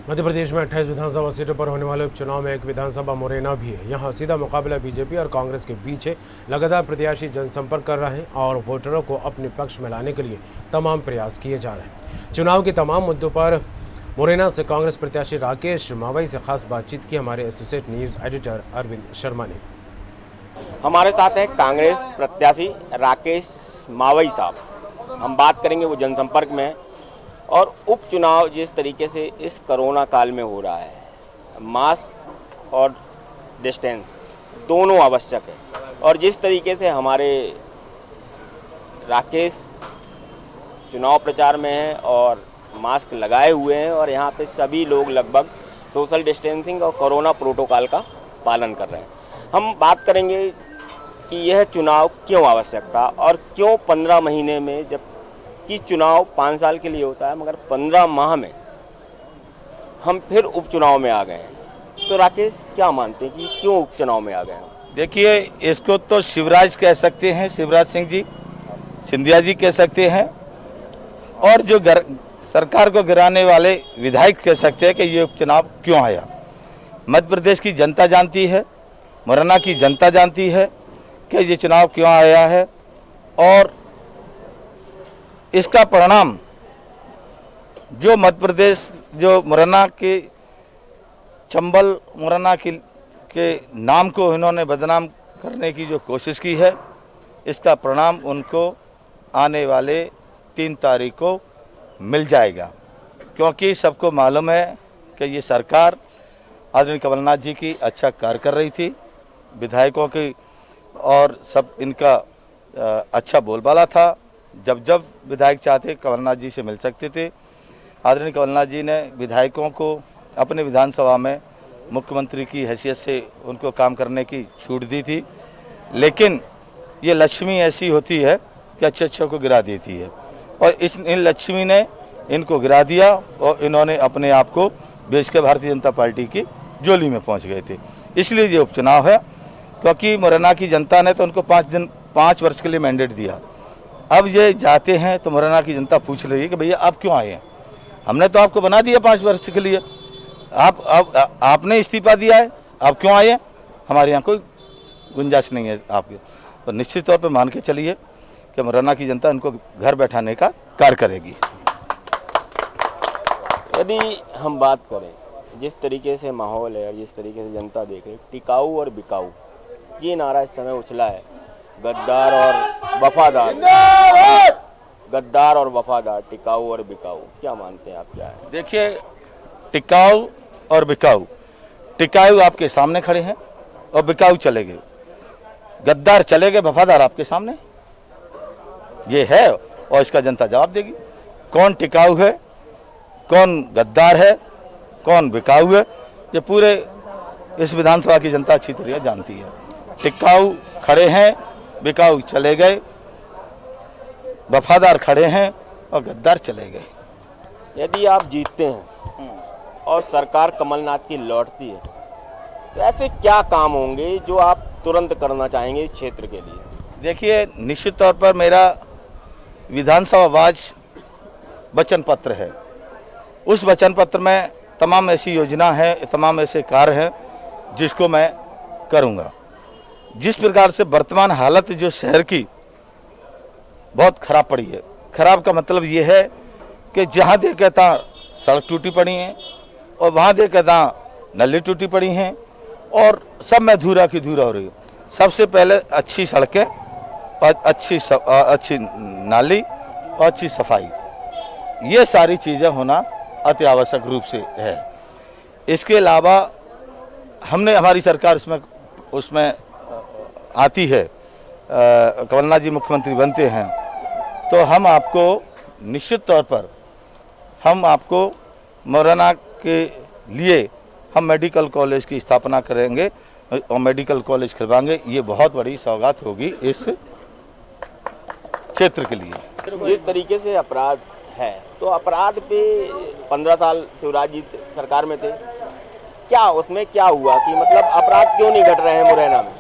मध्य प्रदेश में 28 विधानसभा सीटों पर होने वाले उपचुनाव में एक विधानसभा मुरैना भी है। यहां सीधा मुकाबला बीजेपी और कांग्रेस के बीच है। लगातार प्रत्याशी जनसंपर्क कर रहे हैं और वोटरों को अपने पक्ष में लाने के लिए तमाम प्रयास किए जा रहे हैं। चुनाव के तमाम मुद्दों पर मुरैना से कांग्रेस प्रत्याशी राकेश मावई से खास बातचीत की हमारे associate news editor Arvind Sharma ने। हमारे साथ हैं कांग्रेस प्रत्याशी राकेश मावई साहब। हम बात करेंगे, वो जनसंपर्क में है और उपचुनाव जिस तरीके से इस कोरोना काल में हो रहा है, मास्क और डिस्टेंस दोनों आवश्यक है। और जिस तरीके से हमारे राकेश चुनाव प्रचार में हैं और मास्क लगाए हुए हैं और यहाँ पे सभी लोग लगभग सोशल डिस्टेंसिंग और कोरोना प्रोटोकॉल का पालन कर रहे हैं। हम बात करेंगे कि यह चुनाव क्यों आवश्यक था और क्यों 15 महीने में, जब कि चुनाव 5 साल के लिए होता है, मगर 15 माह में हम फिर उपचुनाव में आ गए हैं। तो राकेश, क्या मानते हैं कि क्यों उपचुनाव में आ गए हैं? देखिए, इसको तो शिवराज कह सकते हैं, शिवराज सिंह जी, सिंधिया जी कह सकते हैं, और जो सरकार को गिराने वाले विधायक कह सकते हैं कि ये उपचुनाव क्यों आया। मध्य प्रदेश की जनता जानती है, मुरैना की जनता जानती है कि ये चुनाव क्यों आया है, और इसका परिणाम जो मध्य प्रदेश, जो मुरैना के चंबल मुरैना के नाम को इन्होंने बदनाम करने की जो कोशिश की है, इसका परिणाम उनको आने वाले 3 तारीख को मिल जाएगा। क्योंकि सबको मालूम है कि ये सरकार आदरणीय कमलनाथ जी की अच्छा कार्य कर रही थी, विधायकों की और सब इनका अच्छा बोलबाला था। जब जब विधायक चाहते कमलनाथ जी से मिल सकते थे। आदरणीय कमलनाथ जी ने विधायकों को अपने विधानसभा में मुख्यमंत्री की हैसियत से उनको काम करने की छूट दी थी, लेकिन ये लक्ष्मी ऐसी होती है कि अच्छे अच्छों को गिरा देती है, और इन लक्ष्मी ने इनको गिरा दिया और इन्होंने अपने आप को बेच के भारतीय जनता पार्टी की झोली में पहुंच गए थे। इसलिए ये उपचुनाव है, क्योंकि मुरैना की जनता ने तो उनको 5 वर्ष के लिए मैंडेट दिया। अब ये जाते हैं तो मुरैना की जनता पूछ रही है कि भैया आप क्यों आए हैं? हमने तो आपको बना दिया 5 वर्ष के लिए, आपने इस्तीफा दिया है, आप क्यों आए हैं? हमारे यहाँ कोई गुंजाइश नहीं है आपके। तो निश्चित तौर पे मान के चलिए कि मुरैना की जनता इनको घर बैठाने का कार्य करेगी। यदि हम बात करें, जिस तरीके से माहौल है और जिस तरीके से जनता देख रही, टिकाऊ और बिकाऊ, ये नारा इस समय उछला है। गद्दार और वफादार, गद्दार और वफादार, टिकाऊ और बिकाऊ, क्या मानते हैं आप, क्या है? देखिए, टिकाऊ और बिकाऊ, टिकाऊ आपके सामने खड़े हैं और बिकाऊ चले गए, गद्दार चले गए, वफादार आपके सामने। ये है और इसका जनता जवाब देगी। कौन टिकाऊ है, कौन गद्दार है, कौन बिकाऊ है, ये पूरे इस विधानसभा की जनता अच्छी तरह जानती है। टिकाऊ खड़े हैं, बिकाऊ चले गए, वफादार खड़े हैं और गद्दार चले गए। यदि आप जीतते हैं और सरकार कमलनाथ की लौटती है, तो ऐसे क्या काम होंगे जो आप तुरंत करना चाहेंगे इस क्षेत्र के लिए? देखिए, निश्चित तौर पर मेरा विधानसभावाज वचन पत्र है। उस वचन पत्र में तमाम ऐसी योजना है, तमाम ऐसे कार्य हैं जिसको मैं करूँगा। जिस प्रकार से वर्तमान हालत जो शहर की बहुत खराब पड़ी है, खराब का मतलब ये है कि जहाँ देखे तहाँ सड़क टूटी पड़ी हैं और वहाँ देखे तहाँ नली टूटी पड़ी हैं और सब में धूरा की धूरा हो रही है। सबसे पहले अच्छी सड़कें और अच्छी नाली और अच्छी सफाई, ये सारी चीज़ें होना अति आवश्यक रूप से है। इसके अलावा हमने, हमारी सरकार उसमें आती है, कमलनाथ जी मुख्यमंत्री बनते हैं, तो हम आपको निश्चित तौर पर, हम आपको मुरैना के लिए हम मेडिकल कॉलेज की स्थापना करेंगे और मेडिकल कॉलेज खुलवाएंगे। ये बहुत बड़ी सौगात होगी इस क्षेत्र के लिए। जिस तरीके से अपराध है, तो अपराध पे 15 साल शिवराज जी सरकार में थे, क्या उसमें क्या हुआ कि मतलब अपराध क्यों नहीं घट रहे हैं मुरैना में?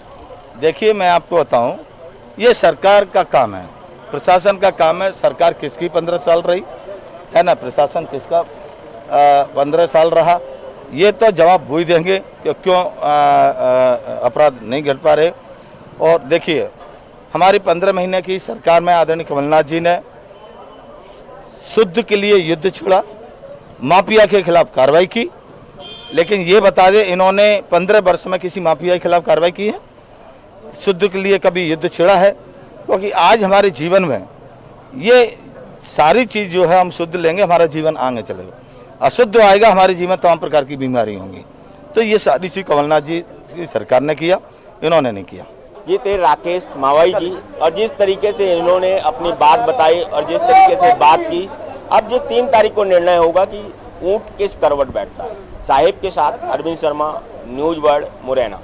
देखिए, मैं आपको बताऊं, ये सरकार का काम है, प्रशासन का काम है। सरकार किसकी 15 साल रही है ना, प्रशासन किसका 15 साल रहा, ये तो जवाब वही देंगे कि क्यों अपराध नहीं घट पा रहे। और देखिए, हमारी 15 महीने की सरकार में आदरणीय कमलनाथ जी ने शुद्ध के लिए युद्ध छेड़ा, माफिया के खिलाफ कार्रवाई की। लेकिन ये बता दें, इन्होंने 15 वर्ष में किसी माफिया के खिलाफ कार्रवाई की है? शुद्ध के लिए कभी युद्ध छेड़ा है? क्योंकि आज हमारे जीवन में ये सारी चीज़ जो है, हम शुद्ध लेंगे हमारा जीवन आगे चलेगा, अशुद्ध आएगा हमारे जीवन तमाम प्रकार की बीमारी होंगी। तो ये सारी चीज़ कमलनाथ जी की सरकार ने किया, इन्होंने नहीं किया। ये थे राकेश मावई जी, और जिस तरीके से इन्होंने अपनी बात बताई और जिस तरीके से बात की, अब जो 3 तारीख को निर्णय होगा कि ऊंट किस करवट बैठता है। साहिब के साथ अरविंद शर्मा, न्यूज़ वर्ल्ड, मुरैना।